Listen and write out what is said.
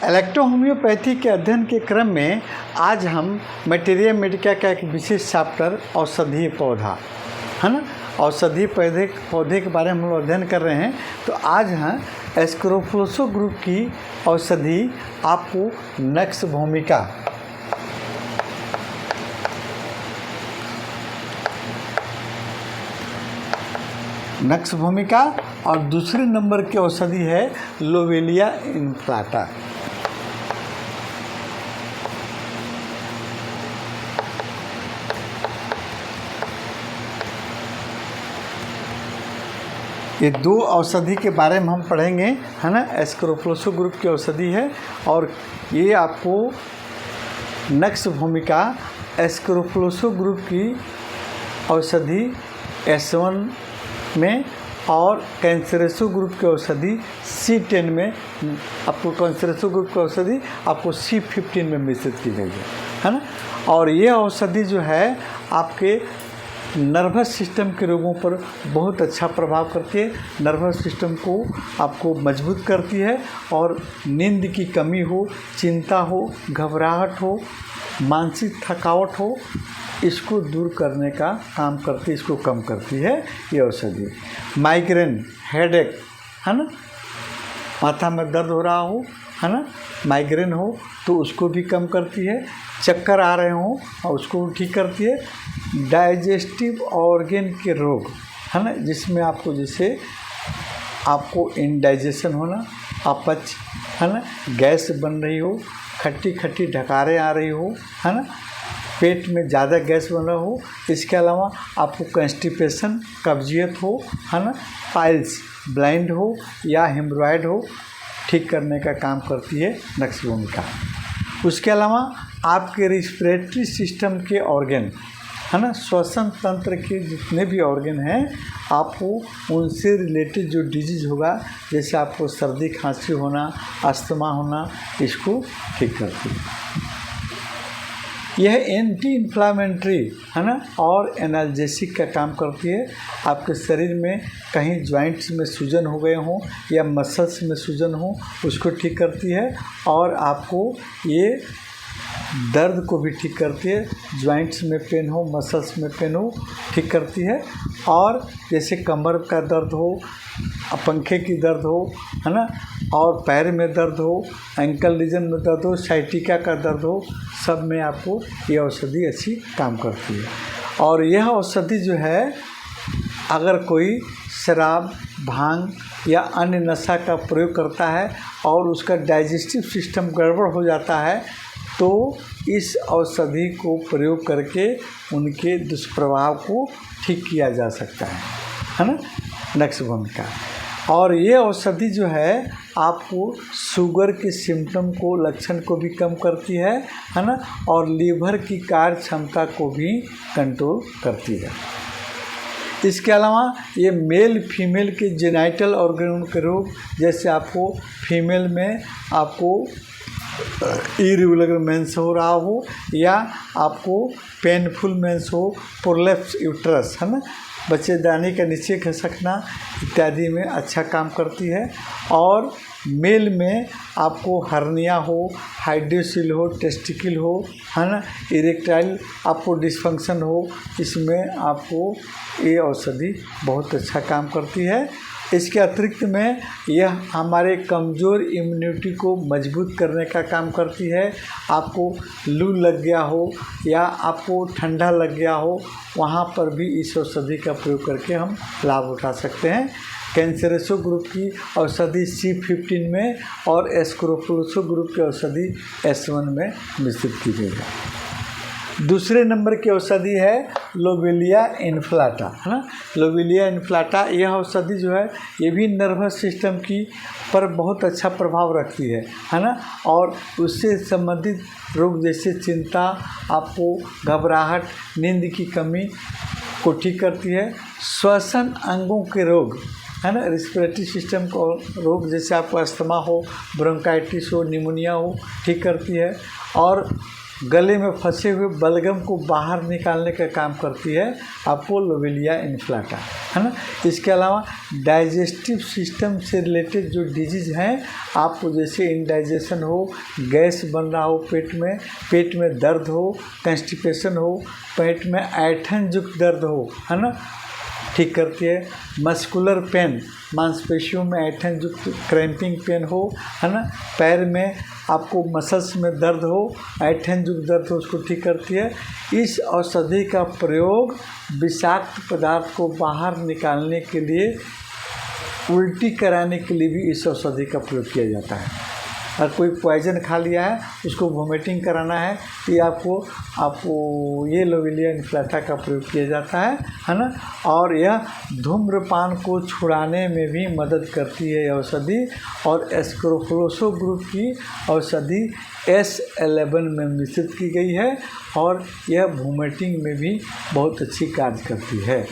Electrohomoeopathy के अध्ययन के क्रम में आज हम मटेरिया मेडिका का एक विशेष चैप्टर औषधीय पौधा है ना, औषधीय पौधे के बारे में हम लोग अध्ययन कर रहे हैं। तो आज हम एस्क्रोफलोसो ग्रुप की औषधि आपको नक्स भूमिका और दूसरे नंबर की औषधि है लोवेलिया इन्फ्लाटा। ये दो औषधि के बारे में हम पढ़ेंगे है ना। एस्क्रोफलोसो ग्रुप की औषधि है और ये आपको नक्स भूमिका एस्क्रोफलोसो ग्रुप की औषधि S1 में और कैंसरेसो ग्रुप की औषधि C10 में आपको कैंसरेसो ग्रुप की औषधि आपको C15 में मिश्रित की गई है ना। और ये औषधि जो है आपके नर्वस सिस्टम के रोगों पर बहुत अच्छा प्रभाव करती है। नर्वस सिस्टम को आपको मजबूत करती है और नींद की कमी हो, चिंता हो, घबराहट हो, मानसिक थकावट हो, इसको दूर करने का काम करती है, इसको कम करती है ये औषधि। माइग्रेन, हेडेक है ना, माथा में दर्द हो रहा हो है ना, माइग्रेन हो तो उसको भी कम करती है। चक्कर आ रहे हों और उसको ठीक करती है। डाइजेस्टिव ऑर्गन के रोग है ना, जिसमें आपको जैसे आपको इंडाइजेशन होना, अपच है ना, गैस बन रही हो, खट्टी खट्टी ढकारें आ रही हो है ना, पेट में ज़्यादा गैस बन रहा हो, इसके अलावा आपको कॉन्स्टिपेशन, कब्जियत हो है ना, पाइल्स, ब्लाइंड हो या हेमरॉयड हो, ठीक करने का काम करती है नक्स भूमिका। उसके अलावा आपके रिस्पिरेटरी सिस्टम के ऑर्गन है ना, श्वसन तंत्र के जितने भी ऑर्गन हैं, आपको उनसे रिलेटेड जो डिजीज़ होगा, जैसे आपको सर्दी खांसी होना, अस्थमा होना, इसको ठीक करती है। यह एंटी इन्फ्लामेटरी है ना और एनाल्जेसिक का काम करती है। आपके शरीर में कहीं जॉइंट्स में सूजन हो गए हों या मसल्स में सूजन हो, उसको ठीक करती है और आपको ये दर्द को भी ठीक करती है। जॉइंट्स में पेन हो, मसल्स में पेन हो, ठीक करती है। और जैसे कमर का दर्द हो, पंखे की दर्द हो है ना, और पैर में दर्द हो, एंकल रीजन में दर्द हो, साइटिका का दर्द हो, सब में आपको ये औषधि अच्छी काम करती है। और यह औषधि जो है, अगर कोई शराब, भांग या अन्य नशा का प्रयोग करता है और उसका डाइजेस्टिव सिस्टम गड़बड़ हो जाता है, तो इस औषधि को प्रयोग करके उनके दुष्प्रभाव को ठीक किया जा सकता है ना, नक्स भूमिका। और ये औषधि जो है आपको शुगर के सिम्टम को, लक्षण को भी कम करती है ना, और लीवर की कार्य क्षमता को भी कंट्रोल करती है। इसके अलावा ये मेल फीमेल के जेनाइटल ऑर्गन के रोग, जैसे आपको फीमेल में आपको इरेगुलर मेंस हो रहा हो या आपको पेनफुल मेंस हो, प्रोलैप्स यूट्रस है ना, बच्चेदानी का नीचे खिसकना इत्यादि में अच्छा काम करती है। और मेल में आपको हर्निया हो, हाइड्रोसिल हो, टेस्टिकल हो है ना, इरेक्टाइल आपको डिस्फंक्शन हो, इसमें आपको ये औषधि बहुत अच्छा काम करती है। इसके अतिरिक्त में यह हमारे कमज़ोर इम्यूनिटी को मजबूत करने का काम करती है। आपको लू लग गया हो या आपको ठंडा लग गया हो, वहाँ पर भी इस औषधि का प्रयोग करके हम लाभ उठा सकते हैं। कैंसरेसो ग्रुप की औषधि C15 में और एस्क्रोफलोसो ग्रुप की औषधि S1 में मिश्रित की गई है। दूसरे नंबर की औषधि है लोवेलिया इन्फ्लाटा है ना। लोवेलिया इन्फ्लाटा यह औषधि जो है, ये भी नर्वस सिस्टम की पर बहुत अच्छा प्रभाव रखती है ना, और उससे संबंधित रोग जैसे चिंता, आपको घबराहट, नींद की कमी को ठीक करती है। श्वसन अंगों के रोग है ना, रिस्पिरेटरी सिस्टम को रोग जैसे आपको अस्थमा हो, ब्रोंकाइटिस हो, निमोनिया हो, ठीक करती है। और गले में फंसे हुए बलगम को बाहर निकालने का काम करती है आपको लोवेलिया इन्फ्लाटा, है ना। इसके अलावा डाइजेस्टिव सिस्टम से रिलेटेड जो डिजीज़ हैं, आपको जैसे इंडाइजेशन हो, गैस बन रहा हो पेट में दर्द हो, कंस्टिपेशन हो, पेट में ऐंठन युक्त दर्द हो, है ना, ठीक करती है। मस्कुलर पेन, मांसपेशियों में ऐंठन युक्त क्रैम्पिंग पेन हो, है ना, पैर में आपको मसल्स में दर्द हो, ऐंठन युक्त दर्द हो, उसको ठीक करती है। इस औषधि का प्रयोग विषाक्त पदार्थ को बाहर निकालने के लिए, उल्टी कराने के लिए भी इस औषधि का प्रयोग किया जाता है। अगर कोई पॉइजन खा लिया है, उसको वोमिटिंग कराना है, ये आपको ये लोवेलिया इन्फ्लाटा का प्रयोग किया जाता है ना। और यह धूम्रपान को छुड़ाने में भी मदद करती है औषधि। और एस्क्रोफलोसो ग्रुप की औषधि S11 में मिश्रित की गई है और यह वोमिटिंग में भी बहुत अच्छी कार्य करती है।